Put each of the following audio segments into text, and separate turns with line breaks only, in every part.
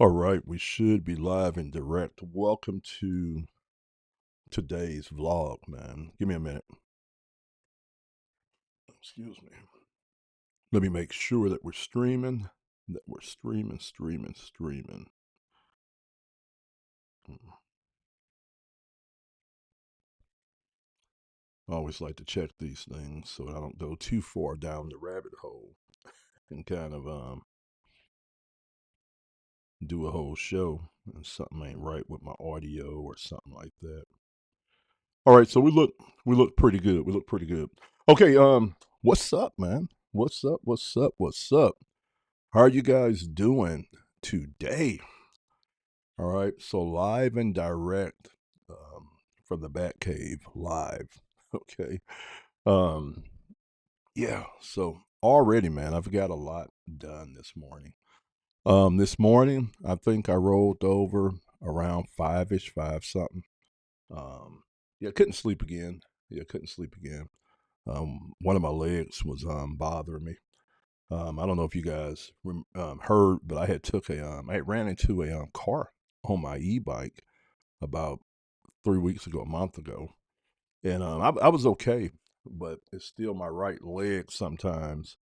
All right, we should be live and direct. Welcome to today's vlog, man. Give me a minute. Excuse me. Let me make sure that we're streaming, streaming. Mm. I always like to check these things so I don't go too far down the rabbit hole and kind of do a whole show and something ain't right with my audio or something like that. All right, so we look pretty good. We look pretty good. Okay, what's up, man? What's up? How are you guys doing today? All right, so live and direct from the Batcave live. Okay. Um, yeah, so already, man, I've got a lot done this morning. This morning, I think I rolled over around five-ish, five something. Um, yeah, couldn't sleep again. Yeah, couldn't sleep again. One of my legs was bothering me. I don't know if you guys heard, but I had I had ran into a car on my e-bike about 3 weeks ago, a month ago, and I was okay, but it's still my right leg sometimes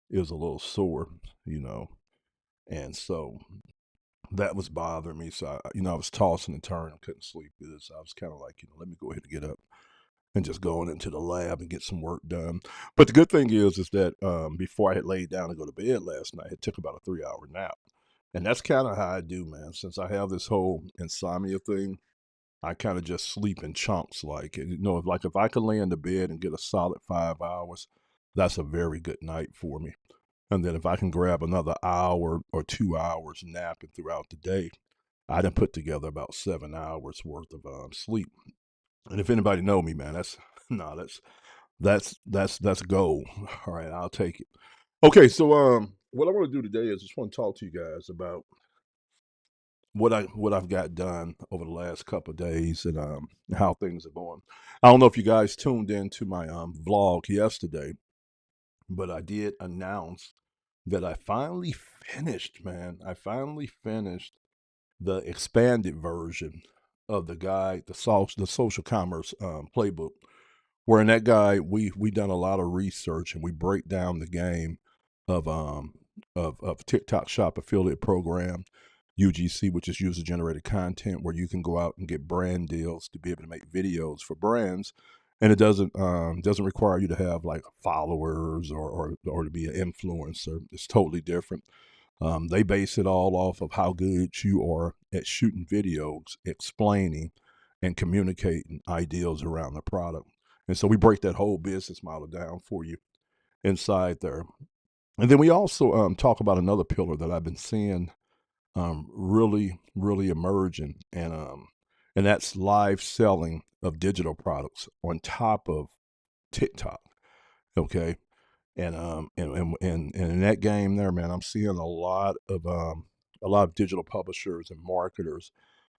is a little sore, you know, and so that was bothering me. So I was tossing and turning, couldn't sleep good. So I was kind of like, let me go ahead and get up and just going into the lab and get some work done. But the good thing is that before I had laid down to go to bed last night, it took about a 3 hour nap. And that's kind of how I do, man. Since I have this whole insomnia thing, I kind of just sleep in chunks. Like if I can lay in the bed and get a solid 5 hours, that's a very good night for me. And then if I can grab another hour or 2 hours napping throughout the day, I done put together about 7 hours worth of sleep. And if anybody know me, man, that's no, that's gold. All right, I'll take it. Okay, so what I want to do today is just want to talk to you guys about what I've got done over the last couple of days and how things are going. I don't know if you guys tuned into my vlog yesterday, but I did announce that I finally finished, man. I finally finished the expanded version of the social commerce playbook. Where in that guide, we done a lot of research and we break down the game of TikTok Shop Affiliate Program, UGC, which is user generated content, where you can go out and get brand deals to be able to make videos for brands, and it doesn't require you to have like followers or to be an influencer. It's totally different. They base it all off of how good you are at shooting videos, explaining and communicating ideas around the product. And so we break that whole business model down for you inside there. And then we also talk about another pillar that I've been seeing really emerging, and that's live selling of digital products on top of TikTok. Okay, and in that game there, man, I'm seeing a lot of digital publishers and marketers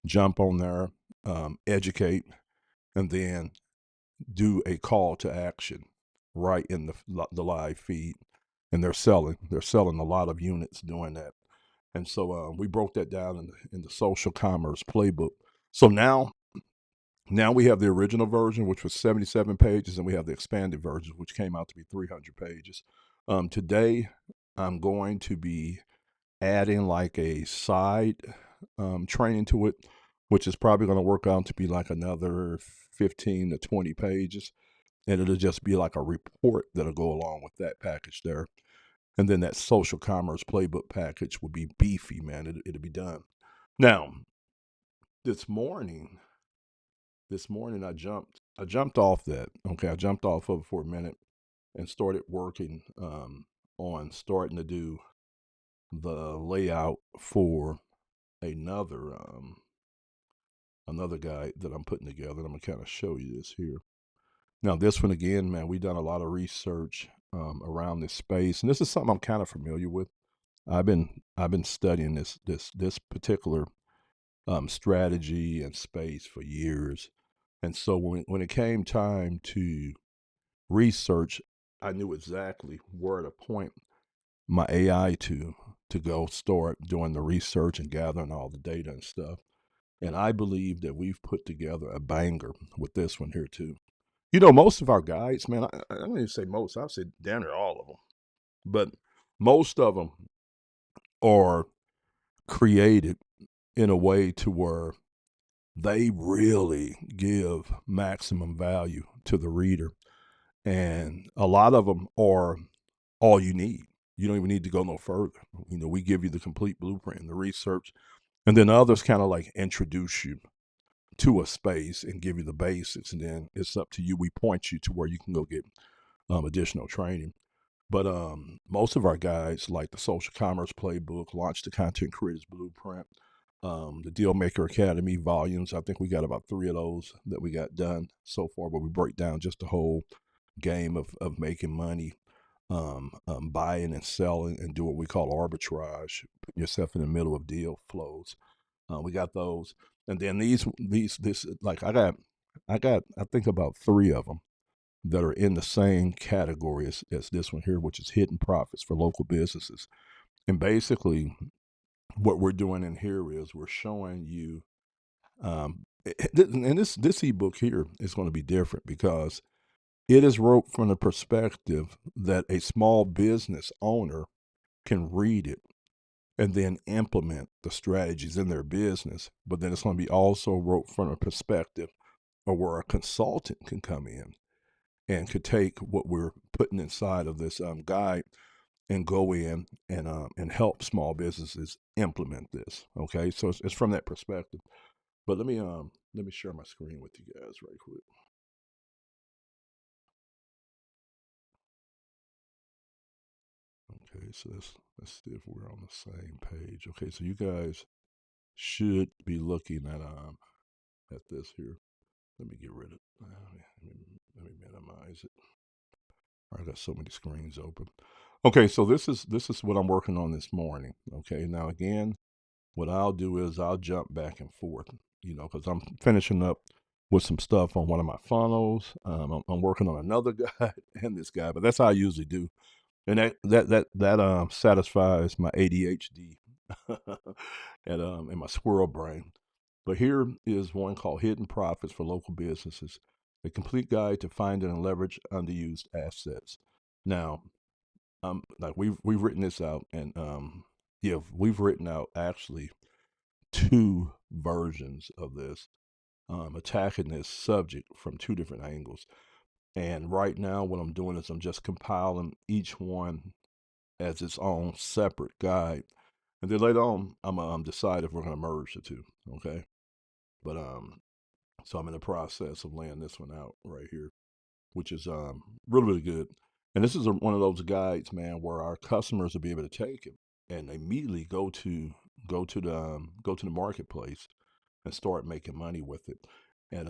jump on there, educate, and then do a call to action right in the live feed, and they're selling a lot of units doing that. And so we broke that down in the social commerce playbook. So now we have the original version, which was 77 pages, and we have the expanded version, which came out to be 300 pages. Today, I'm going to be adding like a side training to it, which is probably going to work out to be like another 15 to 20 pages. And it'll just be like a report that'll go along with that package there. And then that social commerce playbook package will be beefy, man. It'll be done. Now, this morning, I jumped off that. Okay, I jumped off of it for a minute and started working on starting to do the layout for another another guy that I'm putting together. I'm gonna kind of show you this here. Now, this one again, man, we've done a lot of research around this space, and this is something I'm kind of familiar with. I've been studying this particular strategy and space for years, and so when it came time to research, I knew exactly where to point my AI to to go start doing the research and gathering all the data and stuff. And I believe that we've put together a banger with this one here too. Most of our guides, man, I don't even say most, I'll say damn near all of them, but most of them are created in a way to where they really give maximum value to the reader. And a lot of them are all you need. You don't even need to go no further. We give you the complete blueprint and the research, and then others kind of like introduce you to a space and give you the basics, and then it's up to you. We point you to where you can go get additional training. But most of our guides, like the Social Commerce Playbook, Launch the Content Creators Blueprint, the Deal Maker Academy volumes, I think we got about 3 of those that we got done so far, where we break down just the whole game of making money, buying and selling, and do what we call arbitrage, putting yourself in the middle of deal flows. We got those, and then this like I think about 3 of them that are in the same category as this one here, which is hidden profits for local businesses. And basically, what we're doing in here is we're showing you, and this ebook here is going to be different because it is wrote from the perspective that a small business owner can read it and then implement the strategies in their business. But then it's going to be also wrote from a perspective of where a consultant can come in and could take what we're putting inside of this guide and go in and help small businesses implement this. Okay, so it's from that perspective. But let me share my screen with you guys right quick. Okay, so let's see if we're on the same page. Okay, so you guys should be looking at this here. Let me get rid of. Let me minimize it. I got so many screens open. Okay, so this is what I'm working on this morning. Okay, now again, what I'll do is I'll jump back and forth, because I'm finishing up with some stuff on one of my funnels. I'm working on another guy and this guy, but that's how I usually do, and that satisfies my ADHD and my squirrel brain. But here is one called Hidden Profits for Local Businesses, a complete guide to finding and leverage underused assets. Now, like we've written this out, and yeah, we've written out actually 2 versions of this, attacking this subject from 2 different angles. And right now, what I'm doing is I'm just compiling each one as its own separate guide, and then later on, I'm decide if we're going to merge the 2. Okay, but so I'm in the process of laying this one out right here, which is really really good. And this is one of those guides, man, where our customers will be able to take it and immediately go to the marketplace and start making money with it. And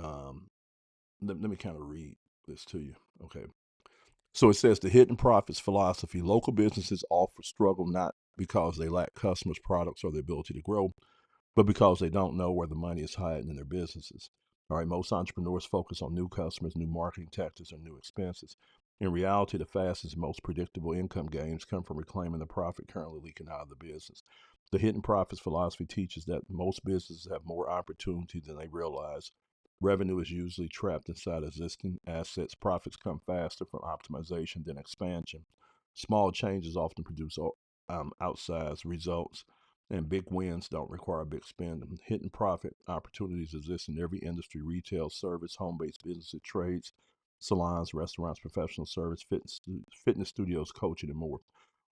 let me kind of read this to you. Okay. So it says the hidden profits philosophy. Local businesses often struggle not because they lack customers, products, or the ability to grow, but because they don't know where the money is hiding in their businesses. All right, most entrepreneurs focus on new customers, new marketing tactics, or new expenses. In reality, the fastest and most predictable income gains come from reclaiming the profit currently leaking out of the business. The hidden profits philosophy teaches that most businesses have more opportunity than they realize. Revenue is usually trapped inside existing assets. Profits come faster from optimization than expansion. Small changes often produce outsized results, and big wins don't require big spending. Hidden profit opportunities exist in every industry: retail, service, home based businesses, trades, salons, restaurants, professional service, fitness studios, coaching, and more.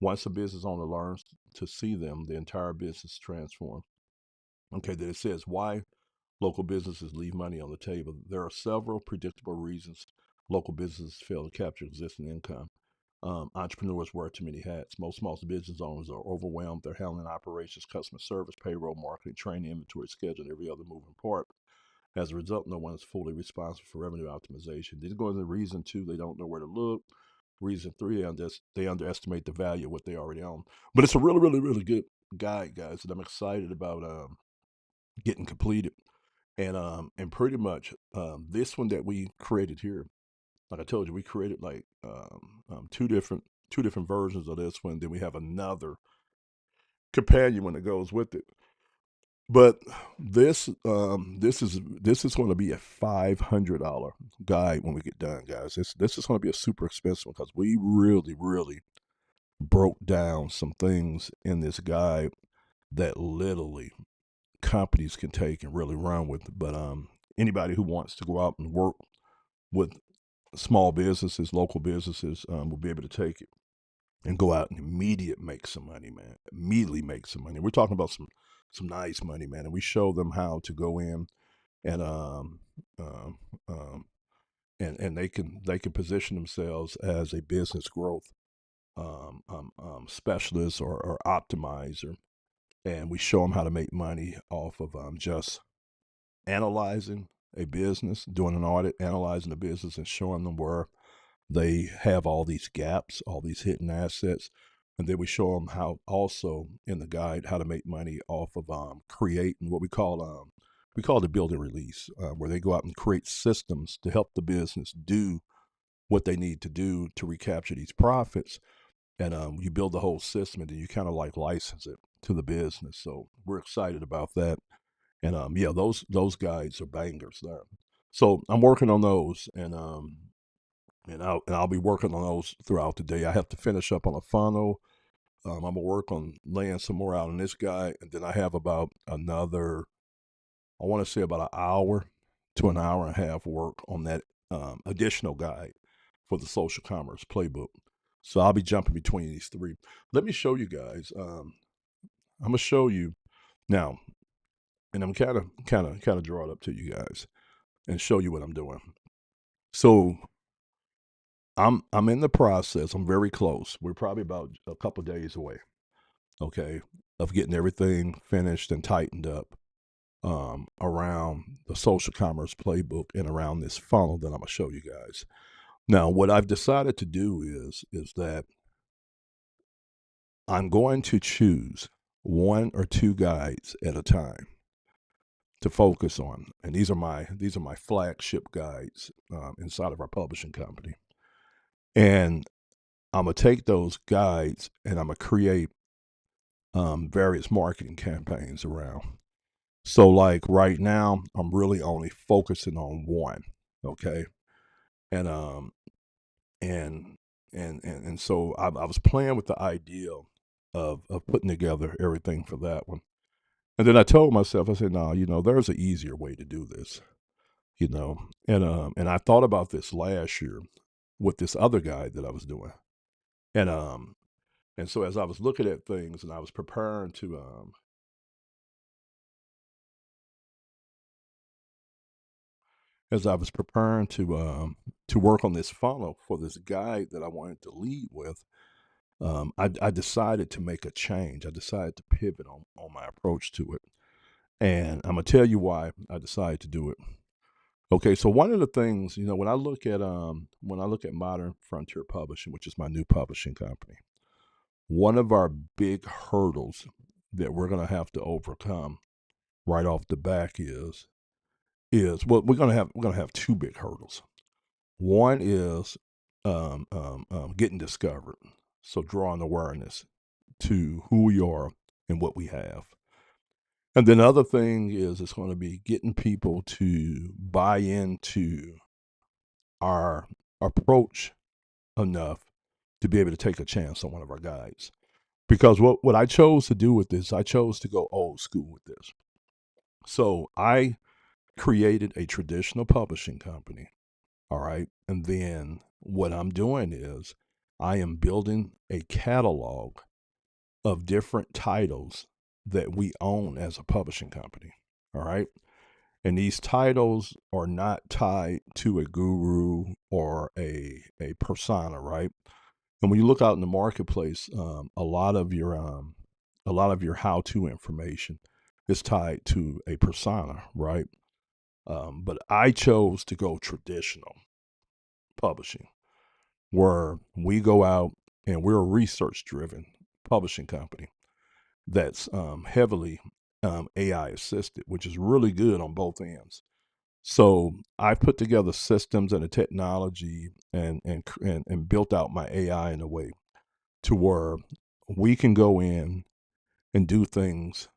Once a business owner learns to see them, the entire business transforms. Okay, then it says why local businesses leave money on the table. There are several predictable reasons local businesses fail to capture existing income. Entrepreneurs wear too many hats. Most small business owners are overwhelmed. They're handling operations, customer service, payroll, marketing, training, inventory, schedule, and every other moving part. As a result, no one is fully responsible for revenue optimization. This goes into reason 2, they don't know where to look. Reason 3, they underestimate the value of what they already own. But it's a really, really, really good guide, guys, that I'm excited about getting completed. And pretty much this one that we created here, like I told you, we created like 2 different versions of this one. Then we have another companion that goes with it. But this is going to be a $500 guide when we get done, guys. This is going to be a super expensive one because we really broke down some things in this guide that literally companies can take and really run with. But anybody who wants to go out and work with small businesses, local businesses, will be able to take it and go out and immediately make some money, man. Immediately make some money. We're talking about some nice money, man. And we show them how to go in and um, um, and they can position themselves as a business growth specialist or optimizer, and we show them how to make money off of just analyzing a business, doing an audit, analyzing the business, and showing them where they have all these gaps, all these hidden assets. And then we show them how also in the guide how to make money off of creating what we call the build and release, where they go out and create systems to help the business do what they need to do to recapture these profits. And you build the whole system, and then you kind of like license it to the business. So we're excited about that. And yeah, those guides are bangers there. So I'm working on those, and I'll be working on those throughout the day. I have to finish up on a funnel. I'm gonna work on laying some more out on this guy, and then I have about another, I want to say about an hour to an hour and a half work on that additional guide for the social commerce playbook. So I'll be jumping between these three. Let me show you guys. I'm gonna show you now, and I'm kind of draw it up to you guys and show you what I'm doing. So I'm in the process. I'm very close. We're probably about a couple days away, okay, of getting everything finished and tightened up around the social commerce playbook and around this funnel that I'm gonna show you guys. Now, what I've decided to do is that I'm going to choose one or two guides at a time to focus on, and these are my flagship guides inside of our publishing company, and I'm gonna take those guides and I'm gonna create various marketing campaigns around. So, like right now, I'm really only focusing on one, okay, and and and so I was playing with the idea of putting together everything for that one, and then I told myself, I said, no, there's an easier way to do this, and I thought about this last year with this other guy that I was doing, and and so as I was looking at things and I was preparing to work on this funnel for this guide that I wanted to lead with, I decided to make a change. I decided to pivot on my approach to it, and I'm gonna tell you why I decided to do it. Okay, so one of the things, when I look at Modern Frontier Publishing, which is my new publishing company, one of our big hurdles that we're gonna have to overcome right off the back is well, we're gonna have two big hurdles. One is getting discovered, so drawing awareness to who we are and what we have. And then the other thing is it's going to be getting people to buy into our approach enough to be able to take a chance on one of our guides. Because what I chose to do with this, I chose to go old school with this. So I created a traditional publishing company. All right. And then what I'm doing is I am building a catalog of different titles that we own as a publishing company. All right. And these titles are not tied to a guru or a persona, right? And when you look out in the marketplace, a lot of your how-to information is tied to a persona, right? But I chose to go traditional publishing, where we go out and we're a research-driven publishing company that's heavily AI assisted, which is really good on both ends. So I put together systems and a technology and built out my AI in a way to where we can go in and do things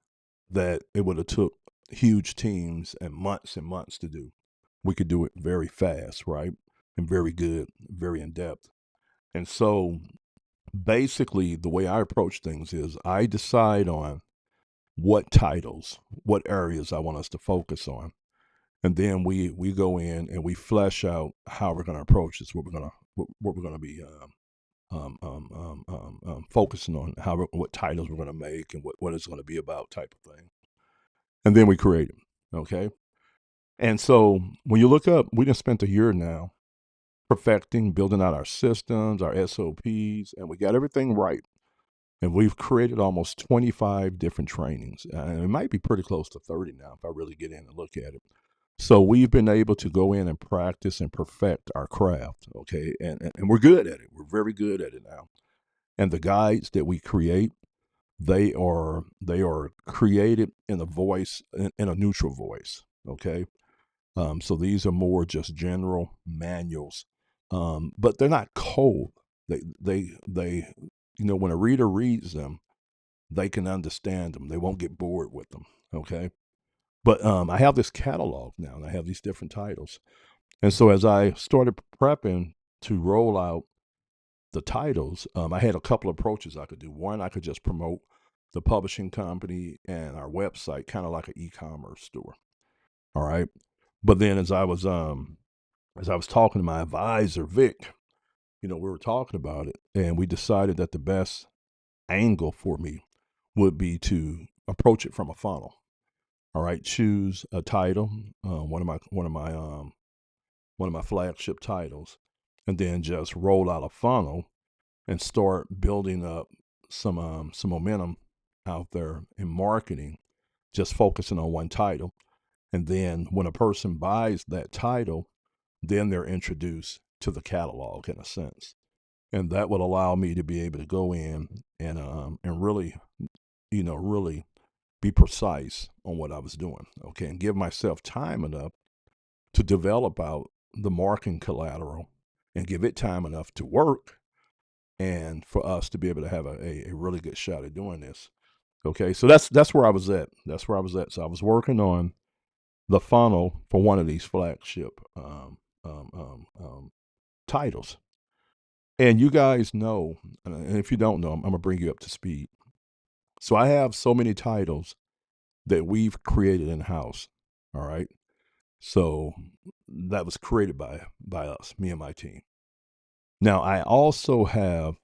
that it would have took huge teams and months to do. We could do it very fast, right? And very good, very in depth. And so basically the way I approach things is I decide on what titles, what areas I want us to focus on. And then we go in and we flesh out how we're going to approach this, what we're going to be focusing on, what titles we're going to make, and what it's going to be about, type of thing. And then we create it. Okay. And so when you look up, we just spent a year now perfecting, building out our systems, our SOPs, and we got everything right. And we've created almost 25 different trainings. And it might be pretty close to 30 now if I really get in and look at it. So we've been able to go in and practice and perfect our craft, okay? And we're good at it. We're very good at it now. And the guides that we create, they are created in a voice, in a neutral voice, okay? So these are more just general manuals, but they're not cold. They when a reader reads them, they can understand them. They won't get bored with them, okay? But I have this catalog now, and I have these different titles. And so as I started prepping to roll out the titles, I had a couple of approaches I could do. One, I could just promote the publishing company and our website, kind of like an e-commerce store. All right. But then as I was talking to my advisor, Vic, we were talking about it, and we decided that the best angle for me would be to approach it from a funnel. All right, choose a title, one of my flagship titles, and then just roll out a funnel and start building up some momentum out there in marketing, just focusing on one title. And then when a person buys that title, then they're introduced to the catalog in a sense. And that would allow me to be able to go in and really, really be precise on what I was doing, okay, and give myself time enough to develop out the marketing collateral and give it time enough to work and for us to be able to have a really good shot at doing this. Okay, so that's where I was at. That's where I was at. So I was working on the funnel for one of these flagship titles. And you guys know, and if you don't know, I'm going to bring you up to speed. So I have so many titles that we've created in house. All right. So that was created by us, me and my team. Now I also have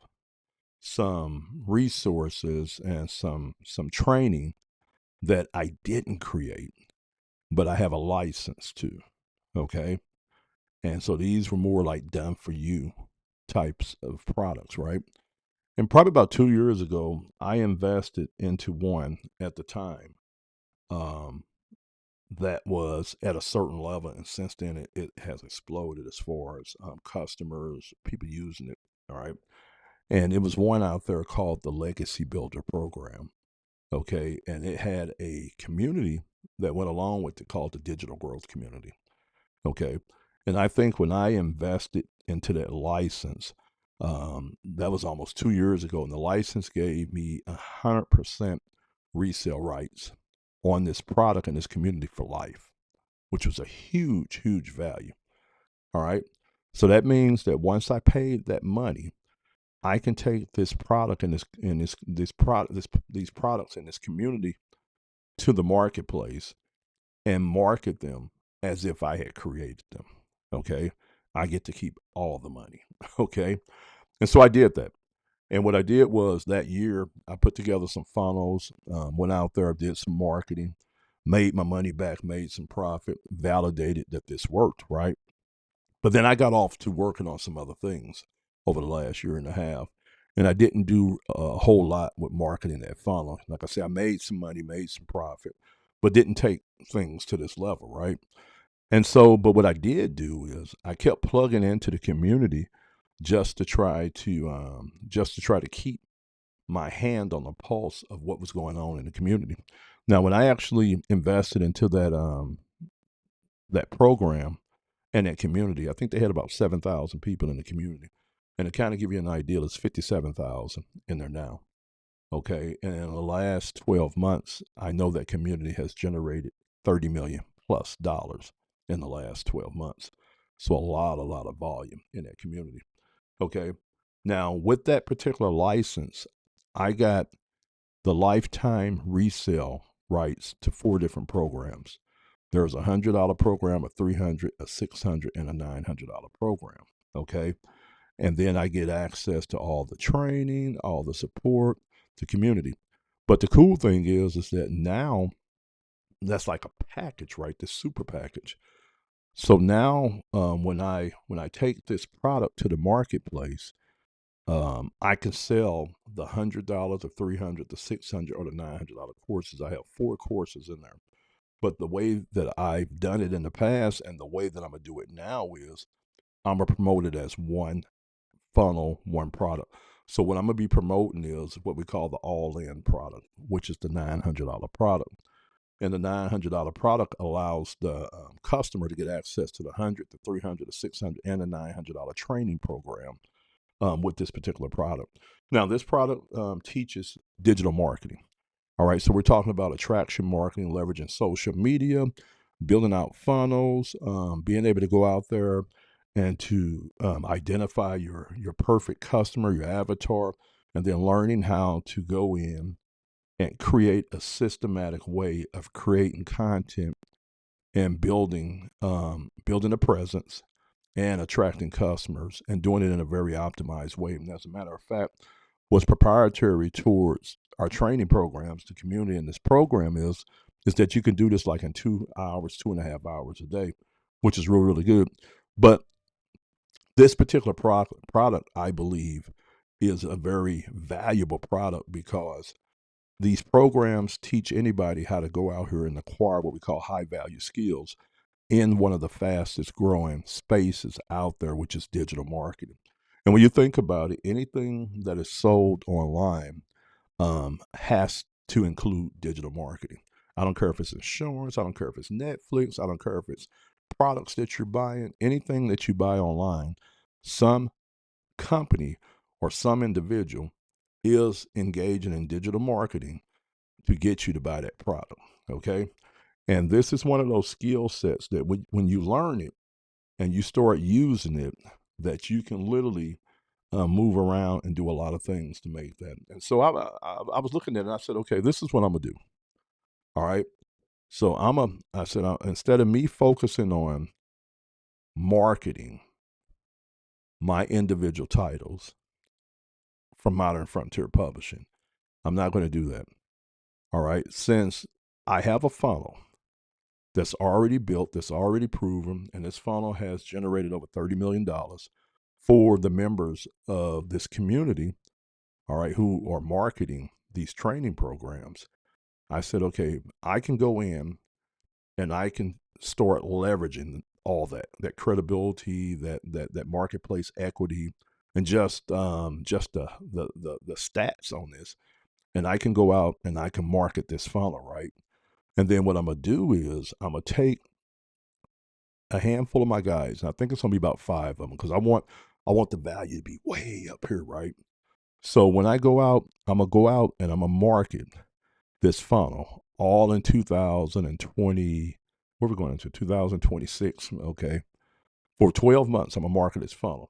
some resources and some training that I didn't create, but I have a license to. Okay. And so these were more like done for you types of products, right? And probably about 2 years ago, I invested into one at the time um, that was at a certain level. And since then, it has exploded as far as customers, people using it. All right. And it was one out there called the Legacy Builder Program. Okay. And it had a community that went along with it called the Digital Growth Community. Okay. And I think when I invested into that license, that was almost 2 years ago, and the license gave me 100% resale rights on this product and this community for life, which was a huge, huge value. All right. So that means that once I paid that money, I can take this product and these products in this community to the marketplace and market them as if I had created them. Okay. I get to keep all the money. Okay. And so I did that. And what I did was that year, I put together some funnels, went out there, did some marketing, made my money back, made some profit, validated that this worked, right? But then I got off to working on some other things over the last year and a half. And I didn't do a whole lot with marketing that funnel. Like I said, I made some money, made some profit, but didn't take things to this level, right? And so, but what I did do is I kept plugging into the community just to try to keep my hand on the pulse of what was going on in the community. Now, when I actually invested into that program and that community, I think they had about 7,000 people in the community. And to kind of give you an idea, it's 57,000 in there now. Okay. And in the last 12 months, I know that community has generated 30 million plus dollars in the last 12 months. So a lot of volume in that community. Okay. Now, with that particular license, I got the lifetime resale rights to 4 different programs. There's $100 program, a 300, a 600, and a $900 program. Okay. And then I get access to all the training, all the support, the community. But the cool thing is that now that's like a package, right? This super package. So now, when I take this product to the marketplace, I can sell the $100, the 300, the 600, or the $900 courses. I have 4 courses in there. But the way that I've done it in the past and the way that I'm gonna do it now is I'm gonna promote it as one funnel, one product. So what I'm gonna be promoting is what we call the all-in product, which is the $900 product. And the $900 product allows the customer to get access to the 100, the 300, the 600, and the $900 training program with this particular product. Now, this product teaches digital marketing. All right, so we're talking about attraction marketing, leveraging social media, building out funnels, being able to go out there and to identify your perfect customer, your avatar, and then learning how to go in and create a systematic way of creating content and building a presence and attracting customers and doing it in a very optimized way. And as a matter of fact, what's proprietary towards our training programs, the community in this program is that you can do this like in 2 hours, 2.5 hours a day, which is really, really good. But this particular product, I believe, is a very valuable product because these programs teach anybody how to go out here and acquire what we call high value skills in one of the fastest growing spaces out there, which is digital marketing. And when you think about it, anything that is sold online has to include digital marketing. I don't care if it's insurance, I don't care if it's Netflix, I don't care if it's products that you're buying, anything that you buy online, some company or some individual is engaging in digital marketing to get you to buy that product. Okay. And this is one of those skill sets that when you learn it and you start using it, that you can literally move around and do a lot of things to make that. And so I was looking at it and I said, okay, this is what I'm going to do. All right. So I said, instead of me focusing on marketing my individual titles from Modern Frontier Publishing, I'm not going to do that. All right. Since I have a funnel that's already built, that's already proven, and this funnel has generated over $30 million for the members of this community, all right, who are marketing these training programs. I said, okay, I can go in and I can start leveraging all that credibility, that marketplace equity, and just the stats on this, and I can go out and I can market this funnel, right? And then what I'm gonna do is I'm gonna take a handful of my guys, and I think it's gonna be about 5 of them because I want the value to be way up here, right? So when I go out, I'm gonna go out and I'm gonna market this funnel all in 2020. Where are we going into 2026? Okay, for 12 months, I'm gonna market this funnel.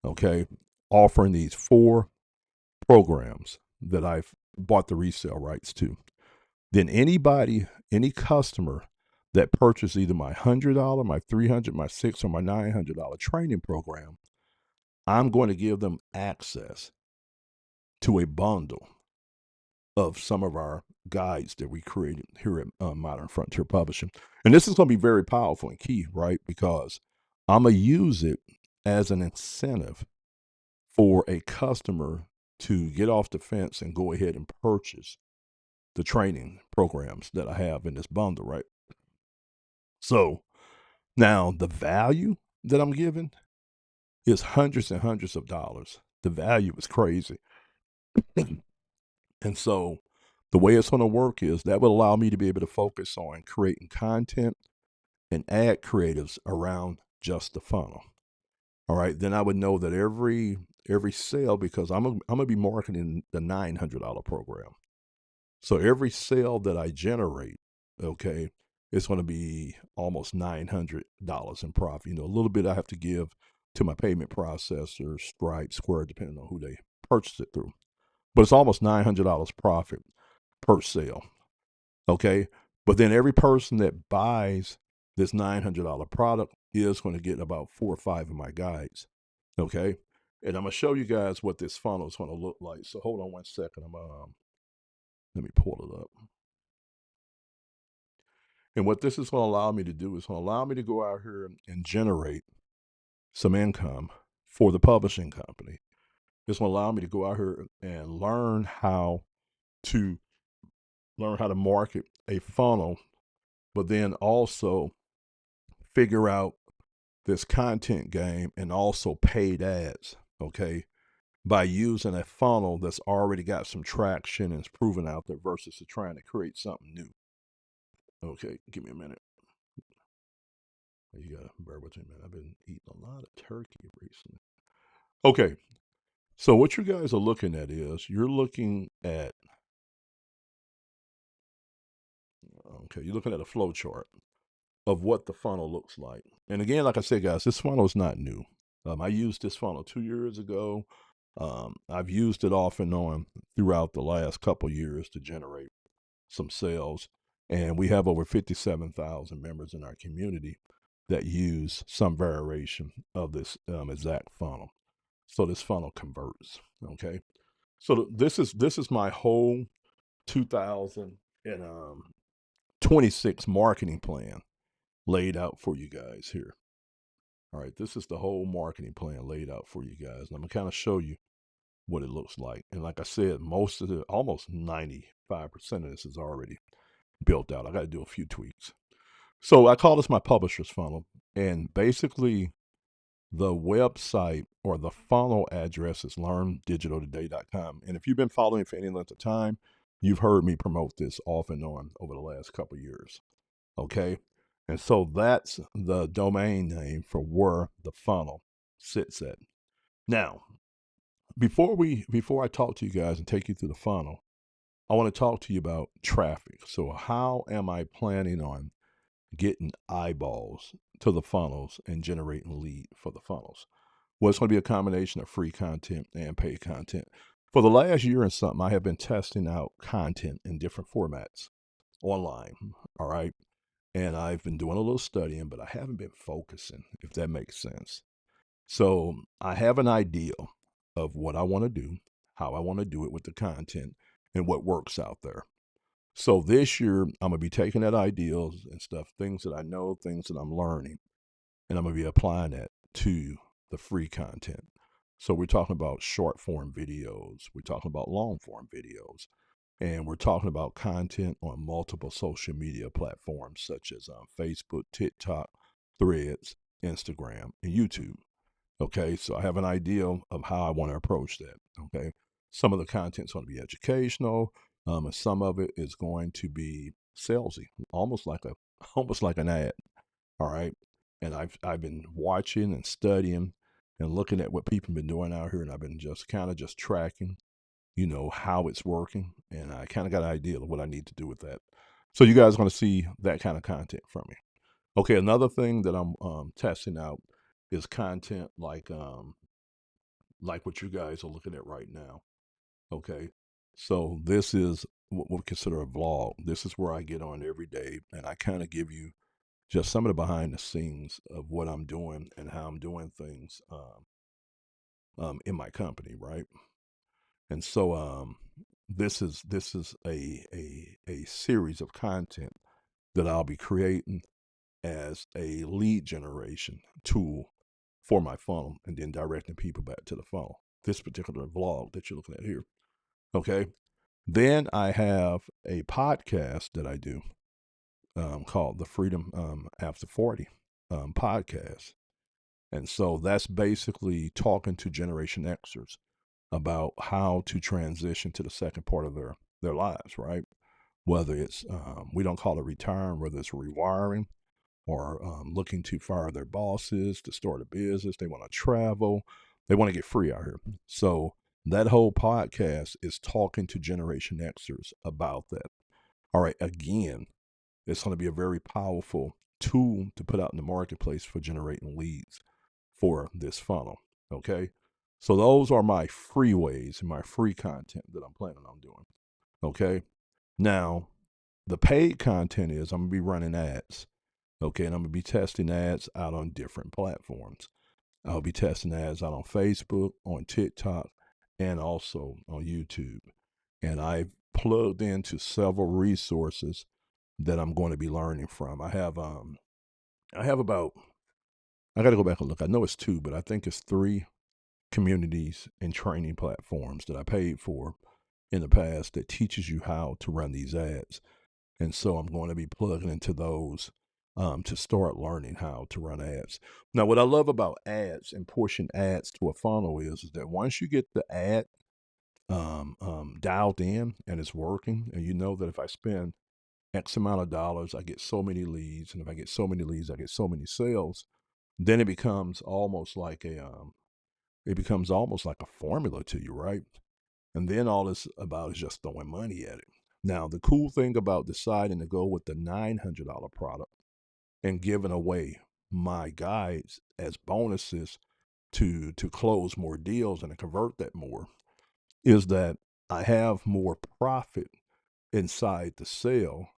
Okay, offering these 4 programs that I've bought the resale rights to. Then any customer that purchased either my $100, my 300, my 6, or my $900 training program, I'm going to give them access to a bundle of some of our guides that we created here at Modern Frontier Publishing. And this is going to be very powerful and key, right? Because I'm going to use it as an incentive for a customer to get off the fence and go ahead and purchase the training programs that I have in this bundle, right? So now the value that I'm giving is hundreds and hundreds of dollars. The value is crazy. And so the way it's going to work is that will allow me to be able to focus on creating content and ad creatives around just the funnel. All right. Then I would know that every every sale, because I'm gonna be marketing the $900 program. So every sale that I generate, okay, it's going to be almost $900 in profit. A little bit I have to give to my payment processor, Stripe, Square, depending on who they purchase it through. But it's almost $900 profit per sale, okay? But then every person that buys this $900 product is going to get about 4 or 5 of my guides, okay? And I'm going to show you guys what this funnel is going to look like. So hold on one second. Let me pull it up. And what this is going to allow me to do is going to allow me to go out here and generate some income for the publishing company. It's going to allow me to go out here and to learn how to market a funnel, but then also figure out this content game and also paid ads, okay, by using a funnel that's already got some traction and is proven out there versus trying to create something new. Okay, give me a minute. You gotta bear with me, man. I've been eating a lot of turkey recently. Okay, so what you guys are looking at is you're looking at a flow chart of what the funnel looks like. And again, like I said, guys, this funnel is not new. I used this funnel 2 years ago. I've used it off and on throughout the last couple years to generate some sales. And we have over 57,000 members in our community that use some variation of this exact funnel. So this funnel converts. Okay. So this is my whole 2026 marketing plan laid out for you guys here. All right, this is the whole marketing plan laid out for you guys. And I'm gonna kind of show you what it looks like. And like I said, most of almost 95% of this is already built out. I got to do a few tweaks. So I call this my publisher's funnel. And basically, the website or the funnel address is learndigitaltoday.com. And if you've been following for any length of time, you've heard me promote this off and on over the last couple of years. Okay. And so that's the domain name for where the funnel sits at. Now, before I talk to you guys and take you through the funnel, I want to talk to you about traffic. So how am I planning on getting eyeballs to the funnels and generating lead for the funnels? Well, it's going to be a combination of free content and paid content. For the last year and something, I have been testing out content in different formats online. All right. And I've been doing a little studying, but I haven't been focusing, if that makes sense. So I have an idea of what I want to do, how I want to do it with the content, and what works out there. So this year, I'm going to be taking that ideas and stuff, things that I know, things that I'm learning, and I'm going to be applying that to the free content. So we're talking about short form videos, we're talking about long form videos, and we're talking about content on multiple social media platforms such as Facebook, TikTok, Threads, Instagram, and YouTube. Okay, so I have an idea of how I want to approach that. Okay, some of the content's going to be educational, and some of it is going to be salesy, almost like an ad. All right, and I've been watching and studying and looking at what people have been doing out here, and I've been just kind of just tracking, how it's working, and I kind of got an idea of what I need to do with that. So you guys are going to see that kind of content from me. Okay, another thing that I'm testing out is content like what you guys are looking at right now. Okay, so this is what we consider a vlog. This is where I get on every day, and I kind of give you just some of the behind the scenes of what I'm doing and how I'm doing things in my company, right? And so this is a series of content that I'll be creating as a lead generation tool for my funnel and then directing people back to the funnel. This particular vlog that you're looking at here. Okay. Then I have a podcast that I do called the Freedom After 40 podcast. And so that's basically talking to Generation Xers about how to transition to the second part of their lives, right? Whether it's, we don't call it retiring, whether it's rewiring or looking to fire their bosses, to start a business, they want to travel, They want to get free out here. So that whole podcast is talking to Generation Xers about that. All right, again, it's going to be a very powerful tool to put out in the marketplace for generating leads for this funnel. Okay. So those are my free ways and my free content that I'm planning on doing. Okay. Now, the paid content is I'm going to be running ads. Okay. And I'm going to be testing ads out on different platforms. I'll be testing ads out on Facebook, on TikTok, and also on YouTube. And I've plugged into several resources that I'm going to be learning from. I have about, I got to go back and look. I know it's 2, but I think it's 3 communities and training platforms that I paid for in the past that teaches you how to run these ads. And so I'm going to be plugging into those to start learning how to run ads. Now, what I love about ads and pushing ads to a funnel is that once you get the ad dialed in and it's working, and you know that if I spend X amount of dollars, I get so many leads, and if I get so many leads, I get so many sales. Then it becomes almost like a formula to you, right? And then all it's about is just throwing money at it. Now, the cool thing about deciding to go with the $900 product and giving away my guides as bonuses to close more deals and to convert that more is that I have more profit inside the sale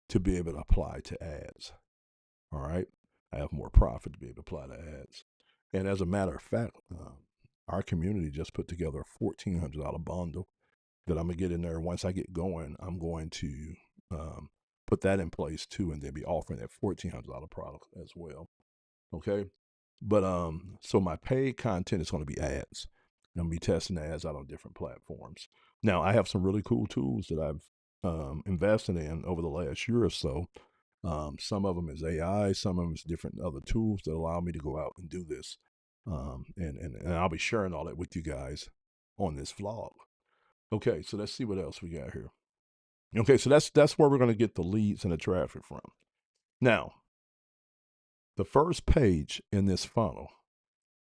to be able to apply to ads. All right. I have more profit to be able to apply to ads. And as a matter of fact, our community just put together a $1,400 bundle that I'm going to get in there. Once I get going, I'm going to put that in place too, and then be offering that $1,400 product as well. Okay. But so my paid content is going to be ads. I'm going to be testing ads out on different platforms. Now, I have some really cool tools that I've invested in over the last year or so. Some of them is AI, some of them is different other tools that allow me to go out and do this. And I'll be sharing all that with you guys on this vlog. Okay, so let's see what else we got here. Okay, so that's where we're going to get the leads and the traffic from. Now, the first page in this funnel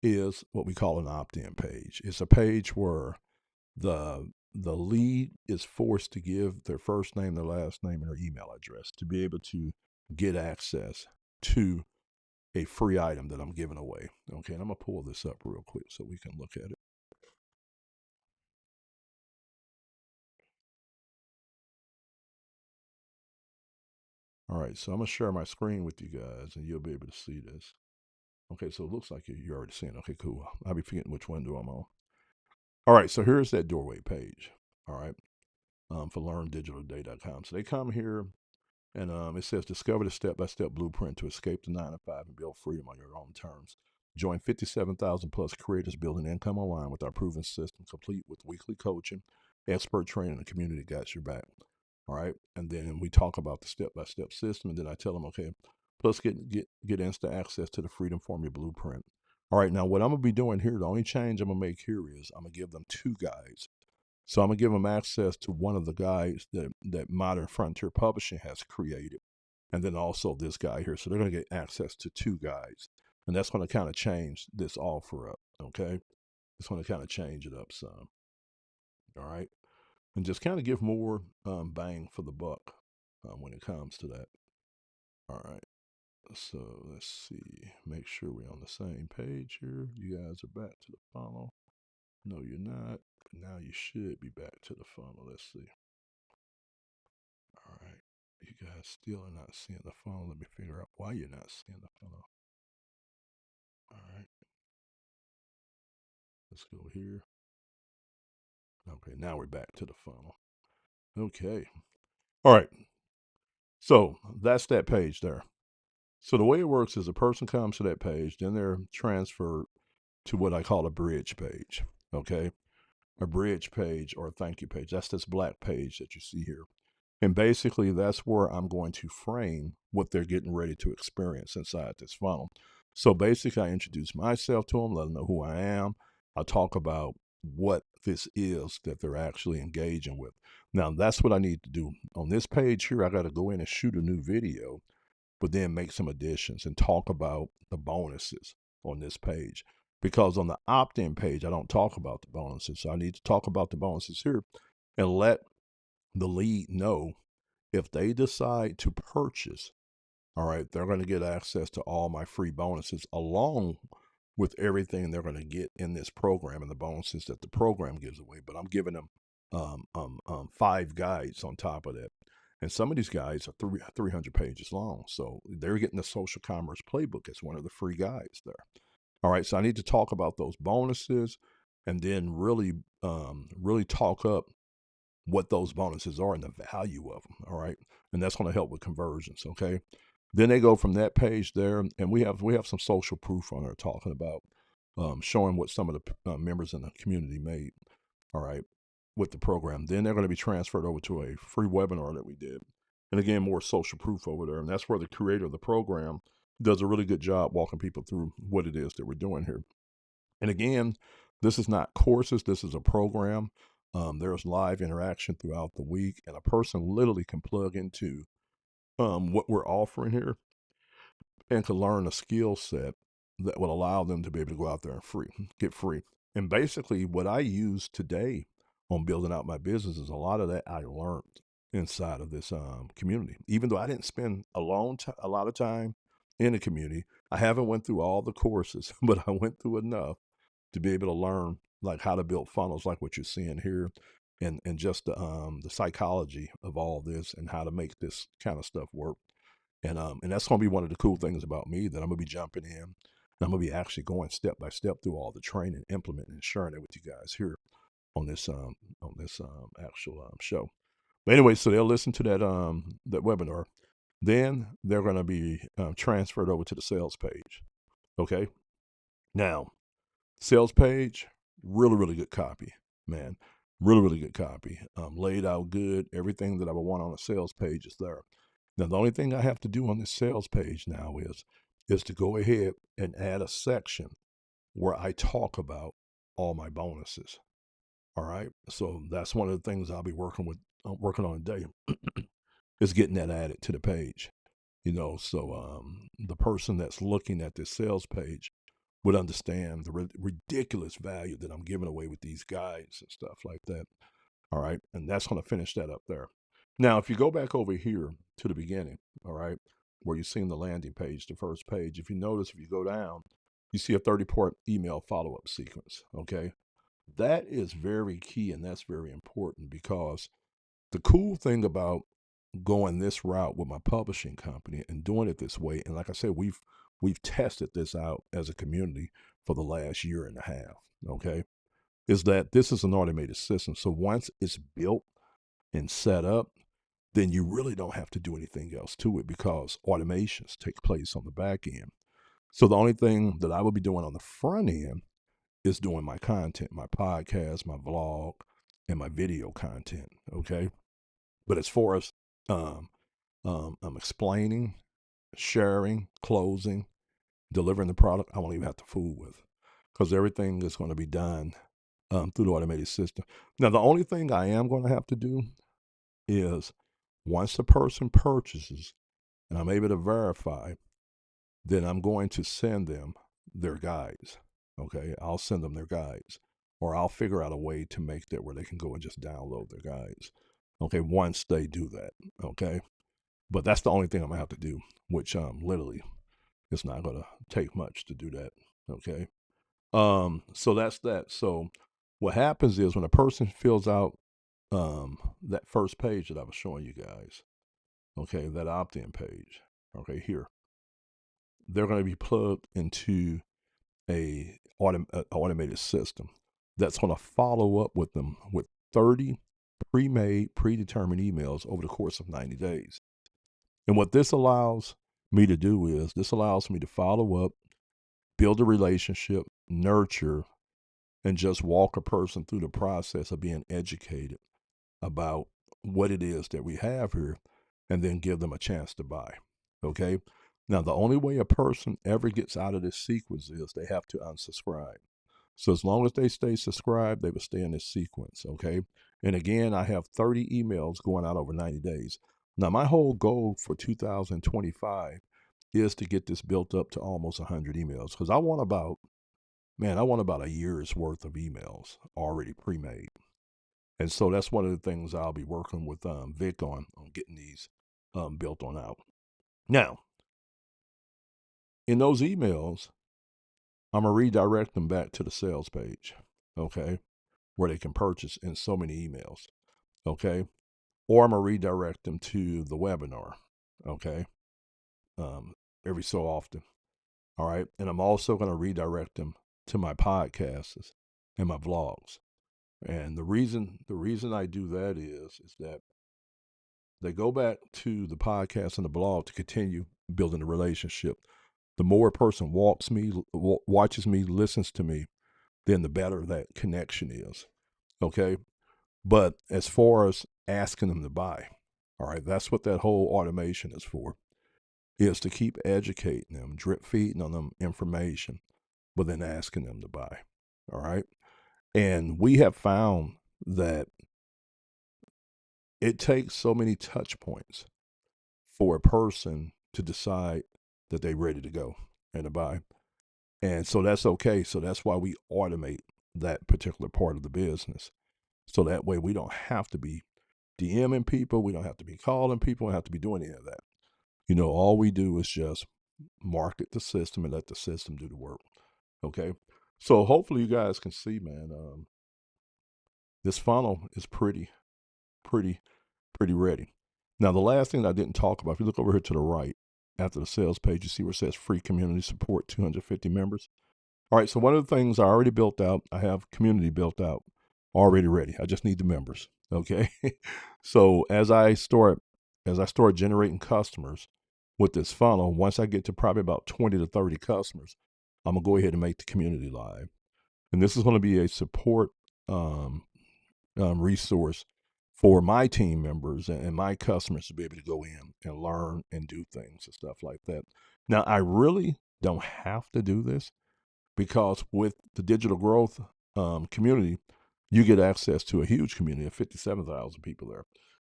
is what we call an opt-in page. It's a page where the lead is forced to give their first name, their last name, and their email address to be able to get access to a free item that I'm giving away. Okay, and I'm gonna pull this up real quick so we can look at it. All right, so I'm gonna share my screen with you guys, and you'll be able to see this. Okay, so it looks like you're already seeing. Okay, cool. I'll be forgetting which window I'm on. All right, so here's that doorway page. All right, for learndigitaltoday.com. So they come here, and it says discover the step-by-step blueprint to escape the 9 to 5 and build freedom on your own terms. Join 57,000 plus creators building income online with our proven system, complete with weekly coaching, expert training, and a community got your back. All right, and then we talk about the step-by-step system, and then I tell them, okay, plus get instant access to the Freedom Formula Blueprint. All right, now what I'm gonna be doing here, the only change I'm gonna make here is I'm gonna give them 2 guides. So I'm gonna give them access to one of the guides that Modern Frontier Publishing has created, and then also this guy here. So they're gonna get access to 2 guides, and that's gonna kind of change this offer up. Okay, it's gonna kind of change it up some. All right, and just kind of give more bang for the buck when it comes to that. All right. So let's see. Make sure we're on the same page here. You guys are back to the funnel. No, you're not. Now you should be back to the funnel. Let's see. All right. You guys still are not seeing the funnel. Let me figure out why you're not seeing the funnel. All right. Let's go here. Okay. Now we're back to the funnel. Okay. All right. So that's that page there. So the way it works is a person comes to that page, then they're transferred to what I call a bridge page. Okay. A bridge page or a thank you page. That's this black page that you see here. And basically, that's where I'm going to frame what they're getting ready to experience inside this funnel. So basically, I introduce myself to them, let them know who I am. I talk about what this is that they're actually engaging with. Now, that's what I need to do. On this page here, I got to go in and shoot a new video, but then make some additions and talk about the bonuses on this page. because on the opt-in page, I don't talk about the bonuses. So I need to talk about the bonuses here and let the lead know if they decide to purchase, all right, they're going to get access to all my free bonuses along with everything they're going to get in this program and the bonuses that the program gives away. But I'm giving them 5 guides on top of that. And some of these guides are 300 pages long. So they're getting the social commerce playbook as one of the free guides there. All right. So I need to talk about those bonuses and then really talk up what those bonuses are and the value of them. All right. And that's going to help with conversions. Okay. Then they go from that page there, and we have some social proof on there talking about showing what some of the members in the community made. All right, with the program. Then they're going to be transferred over to a free webinar that we did, and again more social proof over there. And that's where the creator of the program does a really good job walking people through what it is that we're doing here. And again, this is not courses. This is a program. There's live interaction throughout the week, and a person literally can plug into what we're offering here and can learn a skill set that will allow them to be able to go out there and get free. And basically, what I use today on building out my business is a lot of that I learned inside of this community. Even though I didn't spend a lot of time in the community, I haven't went through all the courses, but I went through enough to be able to learn like how to build funnels, like what you're seeing here, and just the psychology of all this and how to make this kind of stuff work. And that's going to be one of the cool things about me, that I'm going to be jumping in and I'm going to be actually going step by step through all the training, implementing, and sharing it with you guys here on this actual show. But anyway, so they'll listen to that webinar. Then they're going to be transferred over to the sales page. Okay. Now, sales page, really good copy, man. Really good copy. Laid out good. Everything that I would want on a sales page is there. Now, the only thing I have to do on this sales page now is to go ahead and add a section where I talk about all my bonuses. All right. So that's one of the things I'll be working on today is getting that added to the page. So the person that's looking at this sales page would understand the ridiculous value that I'm giving away with these guides and stuff like that. All right. And that's going to finish that up there. Now, if you go back over here to the beginning, all right, where you've seen the landing page, the first page, if you notice, if you go down, you see a 30-part email follow-up sequence. Okay. That is very key and that's very important, because the cool thing about going this route with my publishing company and doing it this way, and like I said, we've tested this out as a community for the last year and a half, okay, is that this is an automated system. So once it's built and set up, then you really don't have to do anything else to it, because automations take place on the back end. So the only thing that I will be doing on the front end is doing my content, my podcast, my vlog, and my video content, okay? But as far as I'm explaining, sharing, closing, delivering the product, I won't even have to fool with, because everything is going to be done through the automated system. Now, the only thing I am going to have to do is once the person purchases and I'm able to verify, then I'm going to send them their guides. Okay, I'll send them their guides, or I'll figure out a way to make that where they can go and just download their guides. Okay, once they do that. Okay, but that's the only thing I'm gonna have to do, which literally it's not gonna take much to do that. Okay, so that's that. So what happens is when a person fills out that first page that I was showing you guys, okay, that opt-in page, okay, here, they're going to be plugged into a automated system that's going to follow up with them with 30 pre-made, predetermined emails over the course of 90 days. And what this allows me to do is this allows me to follow up, build a relationship, nurture, and just walk a person through the process of being educated about what it is that we have here, and then give them a chance to buy. Okay. Now, the only way a person ever gets out of this sequence is they have to unsubscribe. So as long as they stay subscribed, they will stay in this sequence. Okay. And again, I have 30 emails going out over 90 days. Now, my whole goal for 2025 is to get this built up to almost 100 emails, because I want about man, I want about a year's worth of emails already pre-made. And so that's one of the things I'll be working with Vic on getting these built on out. Now, in those emails, I'm gonna redirect them back to the sales page, okay, where they can purchase in so many emails, okay, or I'm gonna redirect them to the webinar, okay, um, every so often, all right, and I'm also gonna redirect them to my podcasts and my vlogs. And the reason I do that is that they go back to the podcast and the blog to continue building a relationship. The more a person watches me, listens to me, then the better that connection is. Okay. But as far as asking them to buy, all right, that's what that whole automation is for, is to keep educating them, drip feeding on them information, but then asking them to buy. All right. And we have found that it takes so many touch points for a person to decide that they're ready to go and to buy. And so that's okay. So that's why we automate that particular part of the business. So that way we don't have to be DMing people. We don't have to be calling people. We don't have to be doing any of that. All we do is just market the system and let the system do the work. Okay. So hopefully you guys can see, man, this funnel is pretty, pretty ready. Now, the last thing I didn't talk about, if you look over here to the right, after the sales page, you see where it says free community support, 250 members. All right, so one of the things I already built out, I have community built out, already ready. I just need the members. Okay. So as I start generating customers with this funnel, once I get to probably about 20 to 30 customers, I'm gonna go ahead and make the community live. And this is going to be a support um, resource for my team members and my customers to be able to go in and learn and do things and stuff like that. Now, I really don't have to do this because with the digital growth community, you get access to a huge community of 57,000 people there.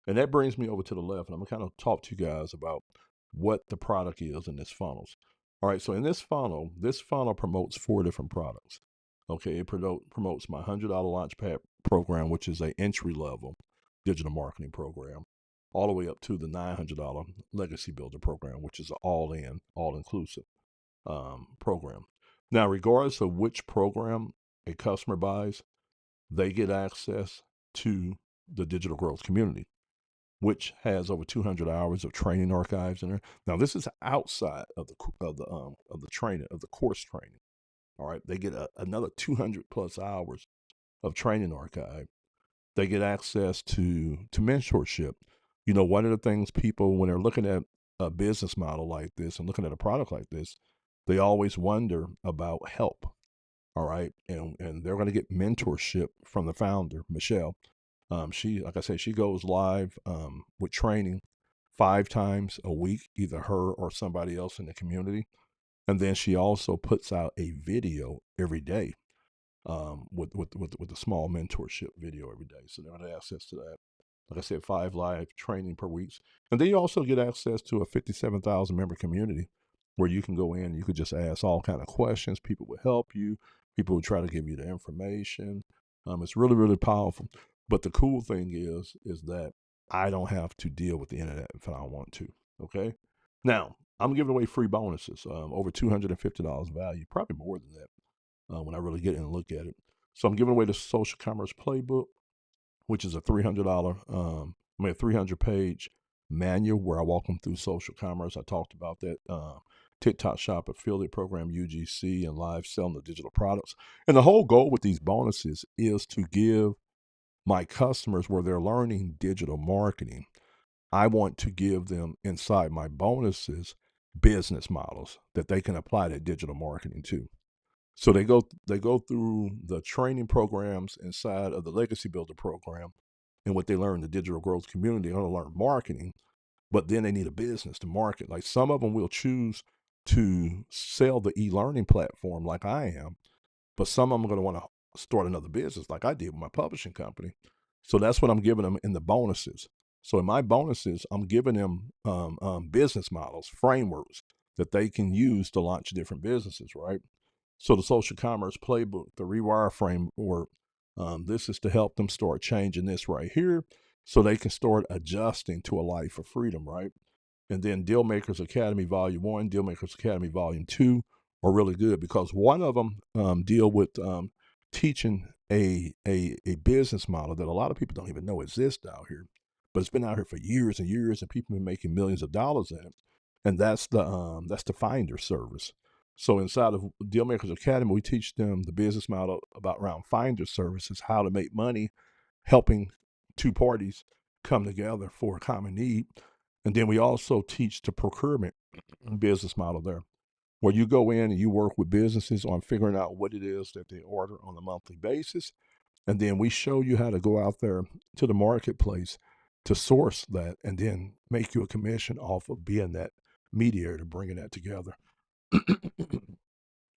And that brings me over to the left, and I'm going to kind of talk to you guys about what the product is in this funnels. All right, so in this funnel promotes 4 different products. Okay, it promotes my $100 Launchpad program, which is a entry level digital marketing program, all the way up to the $900 Legacy Builder program, which is an all-in, all-inclusive program. Now, regardless of which program a customer buys, they get access to the digital growth community, which has over 200 hours of training archives in there. Now, this is outside of the training, of the course training. All right, they get another 200 plus hours of training archive. They get access to mentorship. One of the things people, when they're looking at a business model like this and looking at a product like this, they always wonder about help. All right, and they're going to get mentorship from the founder, Michelle. She, like I said, she goes live with training 5 times a week, either her or somebody else in the community. And then she also puts out a video every day with a small mentorship video every day. So they're going to have access to that. Like I said, 5 live training per week. And then you also get access to a 57,000 member community where you can go in, you could just ask all kind of questions. People will help you. People will try to give you the information. It's really, really powerful. But the cool thing is that I don't have to deal with the internet if I don't want to. Okay. Now, I'm giving away free bonuses, over $250 value, probably more than that when I really get in and look at it. So I'm giving away the Social Commerce Playbook, which is a a 300-page manual where I walk them through social commerce. I talked about that TikTok Shop affiliate program, UGC, and live selling the digital products. And the whole goal with these bonuses is to give my customers, where they're learning digital marketing, I want to give them inside my bonuses business models that they can apply that digital marketing to. So they go through the training programs inside of the Legacy Builder program, and what they learn in the digital growth community. They're going to learn marketing, but then they need a business to market. Like some of them will choose to sell the e-learning platform, like I am, but some of them are going to want to start another business, like I did with my publishing company. So that's what I'm giving them in the bonuses. So in my bonuses, I'm giving them business models, frameworks that they can use to launch different businesses, right? So the social commerce playbook, the rewire framework, this is to help them start changing this right here so they can start adjusting to a life of freedom, right? And then Dealmakers Academy Volume 1, Dealmakers Academy Volume 2 are really good because one of them deal with teaching a business model that a lot of people don't even know exists out here, but it's been out here for years and years, and people have been making millions of dollars in it. And that's the Finder service. So inside of Dealmakers Academy, we teach them the business model about around Finder services, how to make money, helping two parties come together for a common need. And then we also teach the procurement business model there, where you go in and you work with businesses on figuring out what it is that they order on a monthly basis. And then we show you how to go out there to the marketplace to source that and then make you a commission off of being that mediator to bringing that together.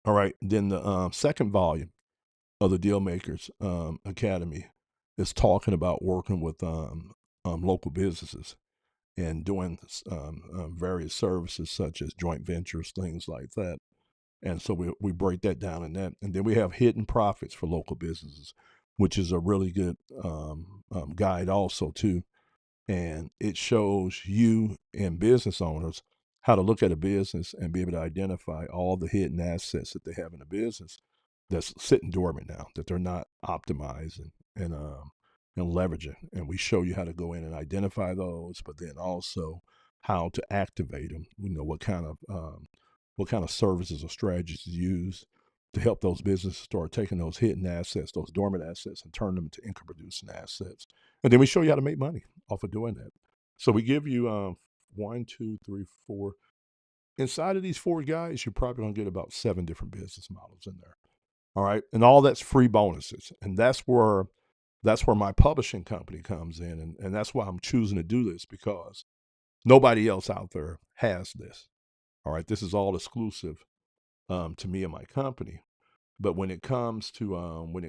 All right. Then the second volume of the Deal Makers Academy is talking about working with local businesses and doing various services such as joint ventures, things like that. And so we break that down in that. And then we have hidden profits for local businesses, which is a really good guide also too. And it shows you and business owners how to look at a business and be able to identify all the hidden assets that they have in a business that's sitting dormant now, that they're not optimizing and leveraging. And we show you how to go in and identify those, but then also how to activate them. You know what kind of services or strategies to use to help those businesses start taking those hidden assets, those dormant assets, and turn them into income producing assets. And then we show you how to make money off of doing that. So we give you one, two, three, four. Inside of these four guys, you're probably going to get about 7 different business models in there. All right, and all that's free bonuses, and that's where my publishing company comes in, and that's why I'm choosing to do this because nobody else out there has this. All right, this is all exclusive to me and my company. But when it comes to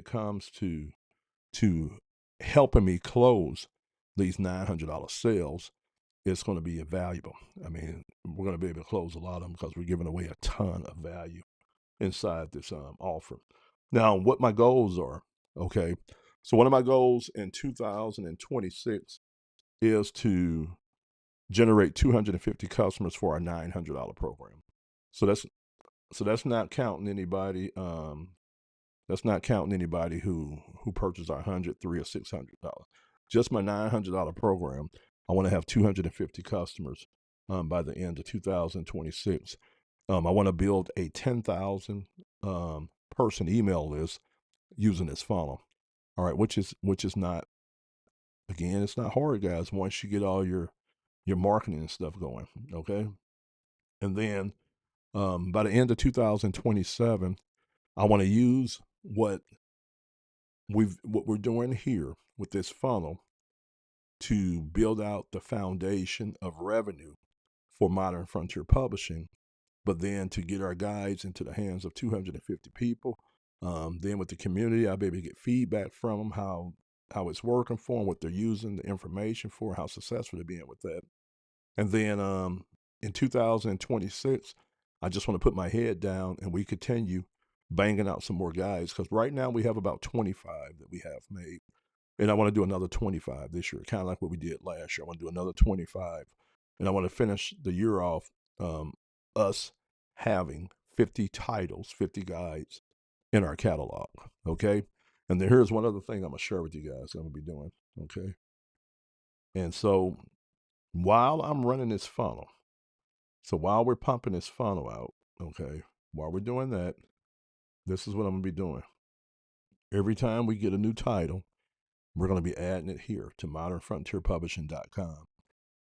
helping me close these $900 sales, it's going to be invaluable. I mean, we're going to be able to close a lot of them because we're giving away a ton of value inside this offer. Now, what my goals are, okay? So one of my goals in 2026 is to generate 250 customers for our $900 program. So that's not counting anybody. That's not counting anybody who purchased our 100, $300 or $600. Just my $900 program. I want to have 250 customers by the end of 2026. I want to build a 10,000 person email list using this funnel. All right, which is not, again, it's not hard, guys. Once you get all your marketing and stuff going, okay. And then by the end of 2027, I want to use what we're doing here with this funnel to build out the foundation of revenue for Modern Frontier Publishing, but then to get our guides into the hands of 250 people. Then with the community, I'll be able to get feedback from them, how it's working for them, what they're using the information for, how successful they're being with that. And then in 2026, I just want to put my head down and we continue banging out some more guides because right now we have about 25 that we have made. And I want to do another 25 this year, kind of like what we did last year. I want to do another 25. And I want to finish the year off us having 50 titles, 50 guides in our catalog. Okay. And then here's one other thing I'm going to share with you guys I'm going to be doing. Okay. And so while I'm running this funnel, so while we're pumping this funnel out, okay, while we're doing that, this is what I'm going to be doing. Every time we get a new title, we're going to be adding it here to modernfrontierpublishing.com.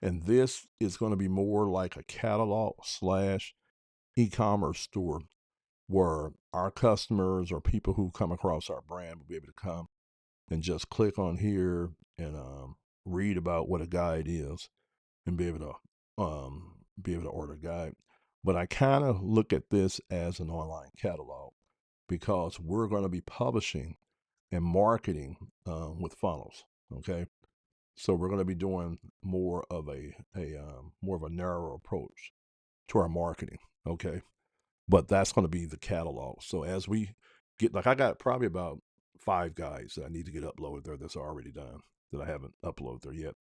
And this is going to be more like a catalog slash e-commerce store where our customers or people who come across our brand will be able to come and just click on here and read about what a guide is and be able to order a guide. But I kind of look at this as an online catalog because we're going to be publishing and marketing with funnels. Okay, so we're going to be doing more of a narrow approach to our marketing. Okay, but that's going to be the catalog. So as we get, like, I got probably about 5 guys that I need to get uploaded there that's already done that I haven't uploaded there yet.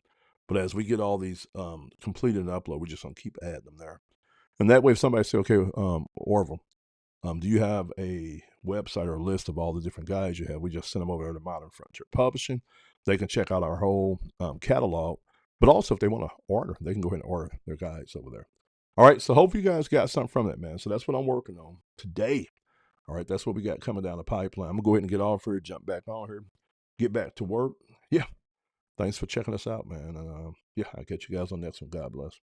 But as we get all these completed and upload, we're just going to keep adding them there. And that way, if somebody say, okay, Orville, do you have a website or a list of all the different guides you have? We just send them over there to Modern Frontier Publishing. They can check out our whole catalog. But also, if they want to order, they can go ahead and order their guides over there. All right. So, hope you guys got something from that, man. So, that's what I'm working on today. All right. That's what we got coming down the pipeline. I'm going to go ahead and get off here, jump back on here, get back to work. Yeah. Thanks for checking us out, man. And yeah, I'll catch you guys on the next one. God bless.